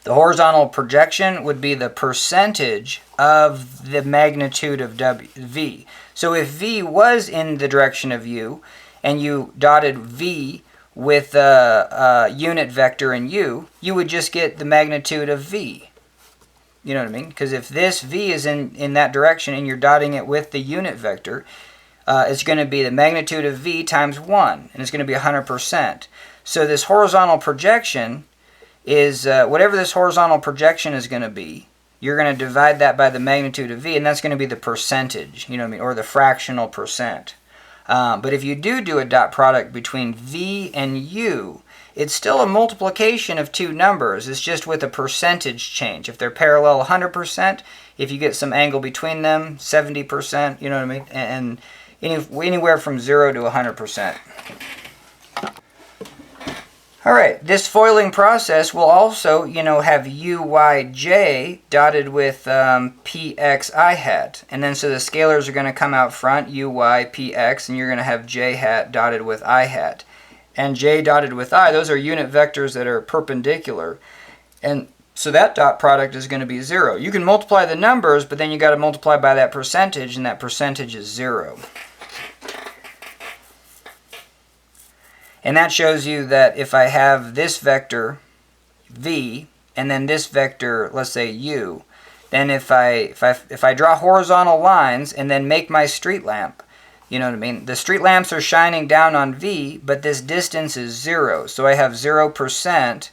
Speaker 1: The horizontal projection would be the percentage of the magnitude of v. So if v was in the direction of u, and you dotted v with a unit vector in u, you would just get the magnitude of v. You know what I mean? Because if this v is in that direction and you're dotting it with the unit vector, it's going to be the magnitude of v times 1, and it's going to be 100%. So this horizontal projection, is whatever this horizontal projection is going to be, you're going to divide that by the magnitude of v, and that's going to be the percentage, you know what I mean, or the fractional percent. But if you do a dot product between v and u, it's still a multiplication of two numbers. It's just with a percentage change. If they're parallel 100%, if you get some angle between them, 70%, you know what I mean, and anywhere from 0 to 100%. Alright, this foiling process will also, you know, have uyj dotted with px I hat. And then so the scalars are going to come out front, uy, px, and you're going to have j hat dotted with I hat. And j dotted with I, those are unit vectors that are perpendicular. And so that dot product is going to be 0. You can multiply the numbers, but then you got to multiply by that percentage, and that percentage is 0. And that shows you that if I have this vector v and then this vector, let's say u, then if I draw horizontal lines and then make my street lamp, you know what I mean? The street lamps are shining down on v, but this distance is 0. So I have 0%,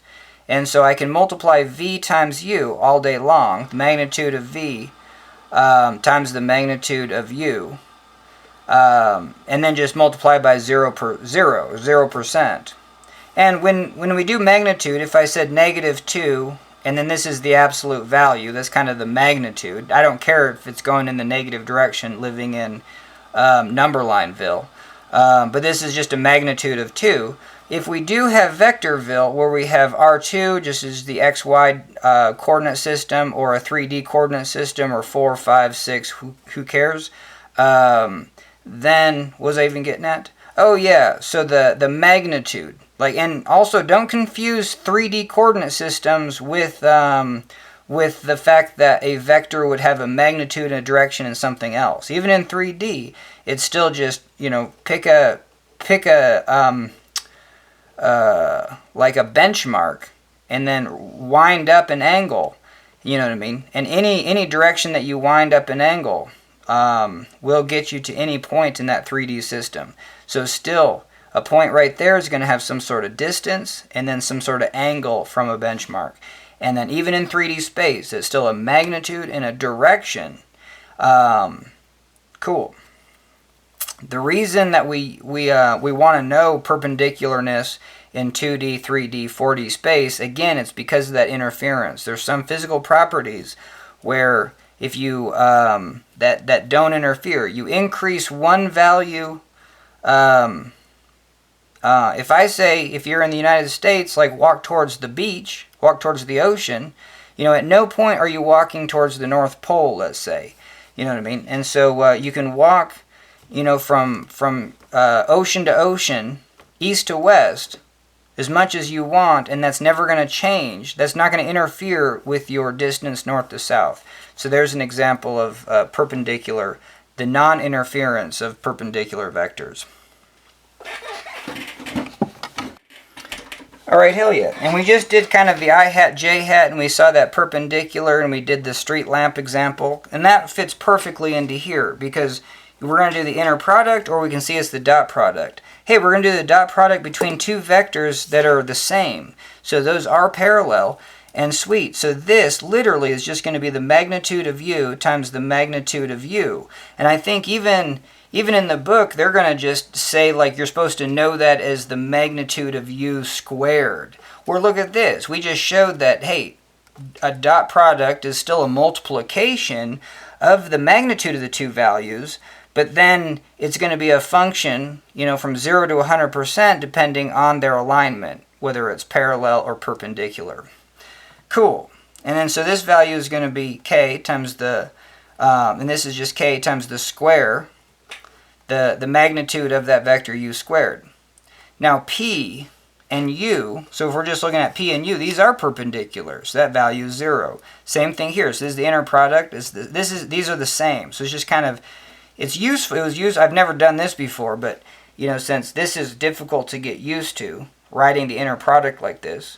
Speaker 1: and so I can multiply v times u all day long, the magnitude of v times the magnitude of u. And then just multiply by 0%. And when we do magnitude, if I said -2, and then this is the absolute value, that's kind of the magnitude. I don't care if it's going in the negative direction, living in Numberlineville. But this is just a magnitude of 2. If we do have Vectorville, where we have R2, just as the XY coordinate system, or a 3D coordinate system, or 4, 5, 6, who cares? Then, what was I even getting at? Oh yeah, so the magnitude. And also don't confuse 3D coordinate systems with the fact that a vector would have a magnitude and a direction and something else. Even in 3D, it's still just, you know, pick a benchmark and then wind up an angle. You know what I mean? And any direction that you wind up an angle will get you to any point in that 3D system. So still, a point right there is going to have some sort of distance and then some sort of angle from a benchmark. And then even in 3D space, it's still a magnitude and a direction. Cool. The reason that we want to know perpendicularness in 2D, 3D, 4D space, again, it's because of that interference. There's some physical properties where if you that don't interfere, you increase one value. If I say, if you're in the United States, like walk towards the beach, walk towards the ocean, you know, at no point are you walking towards the North Pole, let's say. You know what I mean? And so you can walk, you know, from ocean to ocean, east to west, as much as you want, and that's never going to change. That's not going to interfere with your distance north to south. So there's an example of perpendicular, the non-interference of perpendicular vectors. Alright, hell yeah. And we just did kind of the I hat, J hat, and we saw that perpendicular, and we did the street lamp example. And that fits perfectly into here, because we're going to do the inner product, or we can see it's the dot product. Hey, we're going to do the dot product between two vectors that are the same. So those are parallel, and sweet. So this literally is just going to be the magnitude of u times the magnitude of u. And I think even in the book, they're going to just say, like, you're supposed to know that as the magnitude of u squared. Or look at this. We just showed that, hey, a dot product is still a multiplication of the magnitude of the two values, but then it's going to be a function, you know, from 0 to 100% depending on their alignment, whether it's parallel or perpendicular. Cool. And then so this value is going to be k times the, and this is just k times the square, the magnitude of that vector u squared. Now p and u, so if we're just looking at p and u, these are perpendicular, so that value is 0. Same thing here. So this is the inner product. These are the same. So it's just kind of, it's useful. It was used. I've never done this before, but you know, since this is difficult to get used to, writing the inner product like this.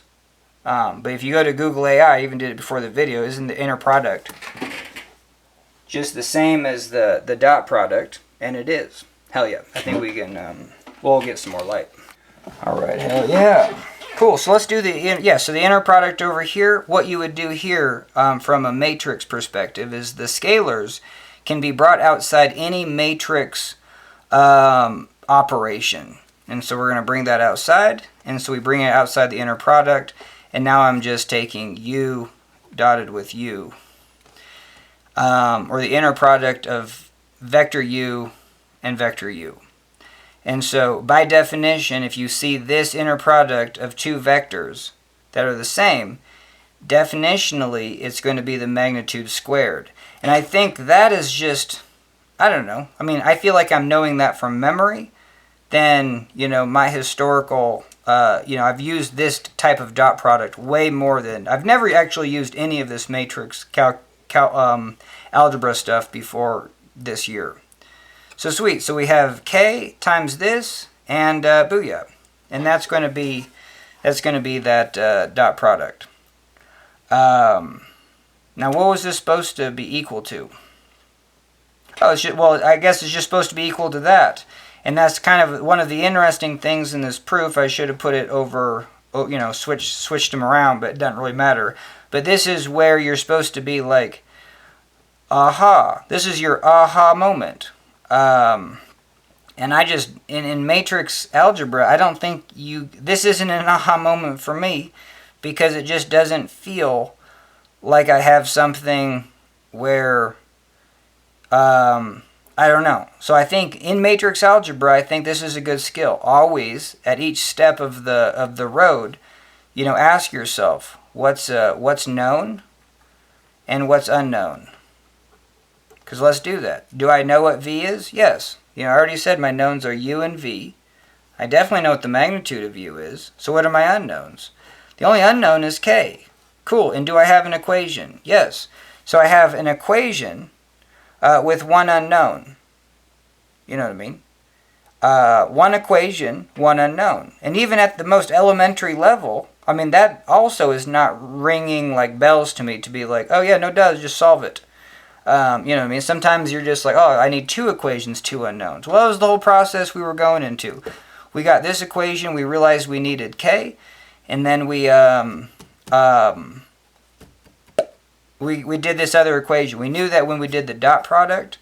Speaker 1: But if you go to Google AI, I even did it before the video, isn't the inner product just the same as the dot product? And it is. Hell yeah. I think we can, we'll get some more light. Alright, hell yeah. Cool, so let's do so the inner product over here. What you would do here from a matrix perspective is the scalars can be brought outside any matrix operation. And so we're going to bring that outside, and so we bring it outside the inner product, and now I'm just taking u dotted with u, or the inner product of vector u and vector u. And so, by definition, if you see this inner product of two vectors that are the same, definitionally, it's going to be the magnitude squared. And I think that is just, I don't know. I mean, I feel like I'm knowing that from memory. Then, my historical, I've used this type of dot product way more than, I've never actually used any of this matrix algebra stuff before this year. So sweet. So we have k times this, and booyah, and that's going to be that dot product. Now, what was this supposed to be equal to? Oh, I guess it's just supposed to be equal to that, and that's kind of one of the interesting things in this proof. I should have put it over, switched them around, but it doesn't really matter. But this is where you're supposed to be like, aha! This is your aha moment. And I just, in matrix algebra, I don't think this isn't an aha moment for me, because it just doesn't feel like I have something where, I don't know. So I think in matrix algebra, I think this is a good skill. Always, at each step of the road, ask yourself, what's known and what's unknown. Because let's do that. Do I know what V is? Yes. I already said my knowns are U and V. I definitely know what the magnitude of U is. So what are my unknowns? The only unknown is K. Cool. And do I have an equation? Yes. So I have an equation with one unknown. You know what I mean? One equation, one unknown. And even at the most elementary level, I mean, that also is not ringing like bells to me to be like, oh yeah, no duh, just solve it. You know what I mean? Sometimes you're just like, oh, I need two equations, two unknowns. Well, that was the whole process we were going into. We got this equation, we realized we needed K, and then we did this other equation. We knew that when we did the dot product,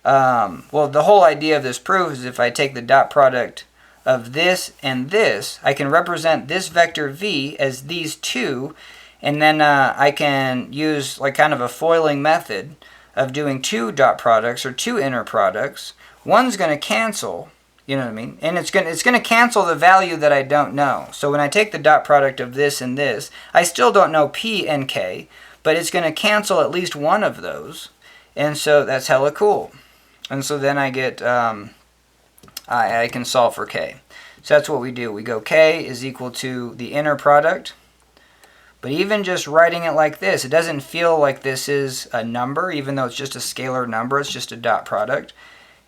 Speaker 1: well, the whole idea of this proof is if I take the dot product of this and this, I can represent this vector V as these two, and then I can use like kind of a foiling method of doing two dot products or two inner products. One's going to cancel, you know what I mean? And it's going to cancel the value that I don't know. So when I take the dot product of this and this, I still don't know P and K, but it's going to cancel at least one of those. And so that's hella cool. And so then I get, I can solve for K. So that's what we do. We go K is equal to the inner product. But even just writing it like this, it doesn't feel like this is a number, even though it's just a scalar number. It's just a dot product.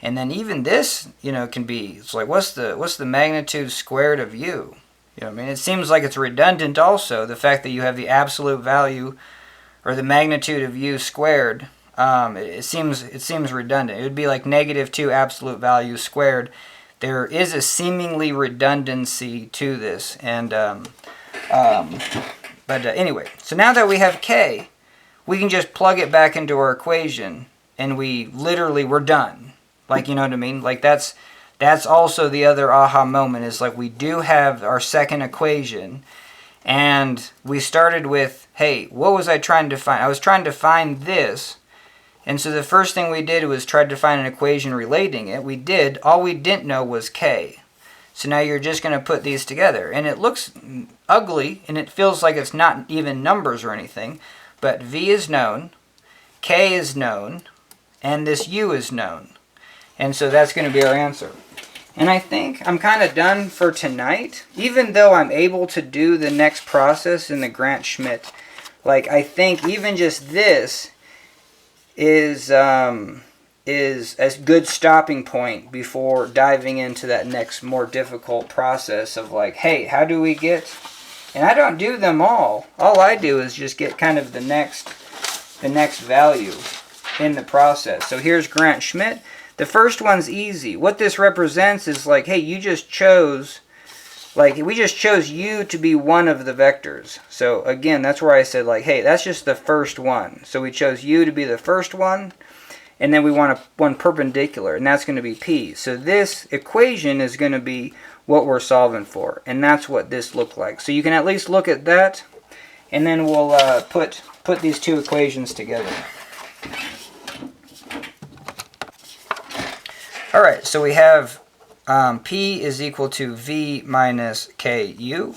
Speaker 1: And then even this, can be, it's like, what's the magnitude squared of U? You know what I mean? It seems like it's redundant also, the fact that you have the absolute value or the magnitude of U squared. It seems redundant. It would be like -2 absolute value squared. There is a seemingly redundancy to this. And But anyway, so now that we have K, we can just plug it back into our equation, and we're done. Like, you know what I mean? Like that's also the other aha moment, is like we do have our second equation, and we started with, hey, what was I trying to find? I was trying to find this, and so the first thing we did was try to find an equation relating it. We did. All we didn't know was K. So now you're just going to put these together. And it looks ugly, and it feels like it's not even numbers or anything. But V is known, K is known, and this U is known. And so that's going to be our answer. And I think I'm kind of done for tonight. Even though I'm able to do the next process in the Grant-Schmidt, like I think even just this is a good stopping point before diving into that next more difficult process of like, hey, how do we get, and I don't do them all I do is just get kind of the next value in the process. So here's Grant-Schmidt. The first one's easy. What this represents is like, hey, you just chose like we just chose u to be one of the vectors. So again, that's where I said like, hey, that's just the first one. So we chose u to be the first one, and then we want one perpendicular, and that's going to be p. So this equation is going to be what we're solving for, and that's what this looked like. So you can at least look at that, and then we'll put these two equations together. All right, so we have P is equal to V minus KU,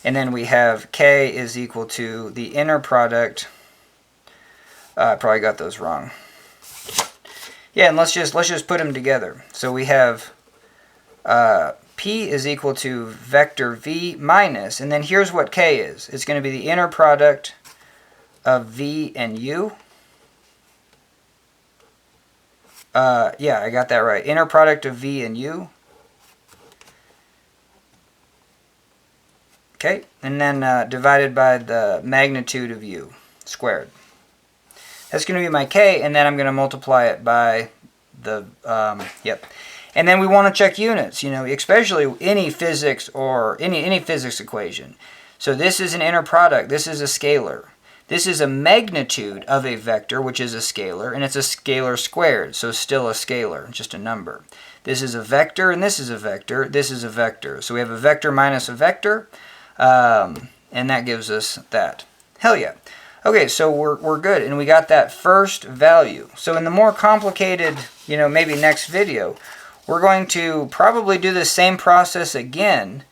Speaker 1: and then we have K is equal to the inner product. I probably got those wrong. Yeah, and let's just put them together. So we have P is equal to vector V minus, and then here's what K is. It's going to be the inner product of V and U. Yeah, I got that right. Inner product of V and U. Okay, and then divided by the magnitude of U squared. That's going to be my K, and then I'm going to multiply it by the, yep. And then we want to check units, you know, especially any physics or any physics equation. So this is an inner product. This is a scalar. This is a magnitude of a vector, which is a scalar, and it's a scalar squared, so still a scalar, just a number. This is a vector, and this is a vector. This is a vector. So we have a vector minus a vector, and that gives us that. Hell yeah. Okay, so we're good, and we got that first value. So in the more complicated, you know, maybe next video, we're going to probably do the same process again,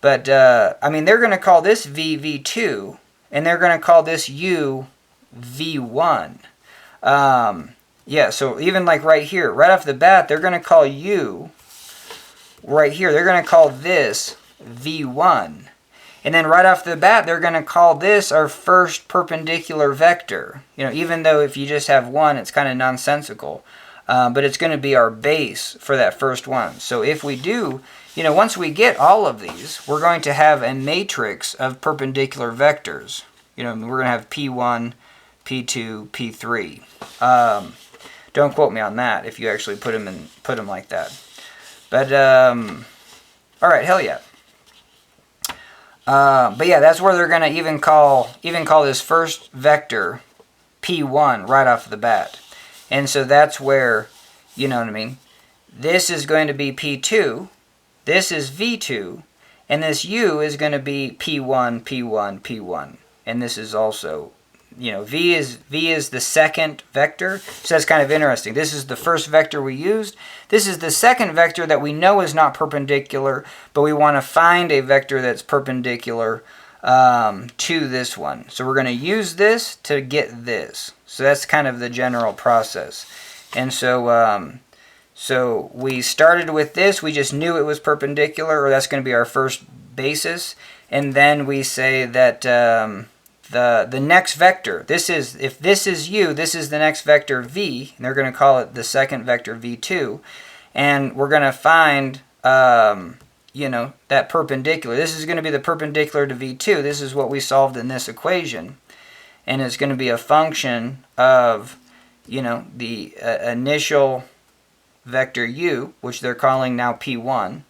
Speaker 1: but, I mean, they're going to call this V2, and they're going to call this U V1. Yeah, so even like right here, right off the bat, they're going to call U, right here, they're going to call this V1. And then right off the bat, they're going to call this our first perpendicular vector. You know, even though if you just have one, it's kind of nonsensical. But it's going to be our base for that first one. So if we do, you know, once we get all of these, we're going to have a matrix of perpendicular vectors. You know, we're going to have P1, P2, P3. Don't quote me on that if you actually put them like that. But all right, hell yeah. But yeah, that's where they're going to even call this first vector P1 right off the bat. And so that's where, you know what I mean, this is going to be P2, this is V2, and this U is going to be P1, P1, P1. And this is also, you know, V is the second vector. So that's kind of interesting. This is the first vector we used. This is the second vector that we know is not perpendicular, but we want to find a vector that's perpendicular to this one. So we're going to use this to get this. So that's kind of the general process. And so so we started with this. We just knew it was perpendicular, or that's going to be our first basis. And then we say that the next vector, if this is U, this is the next vector V, and they're going to call it the second vector V2. And we're going to find, you know, that perpendicular. This is going to be the perpendicular to V2. This is what we solved in this equation. And it's going to be a function of, you know, the initial vector U, which they're calling now P1,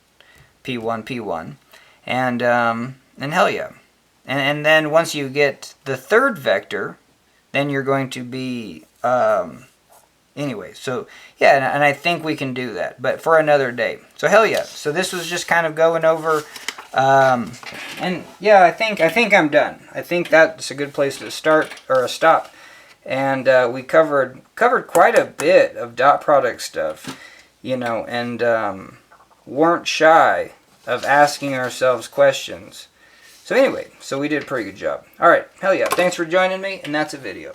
Speaker 1: and hell yeah. And then once you get the third vector, then you're going to be, anyway, so yeah, and I think we can do that, but for another day. So hell yeah. So this was just kind of going over, and yeah, I think I'm done. I think that's a good place to start, or a stop. And we covered quite a bit of dot product stuff, you know, and weren't shy of asking ourselves questions. So anyway, so we did a pretty good job. All right, hell yeah. Thanks for joining me, and that's a video.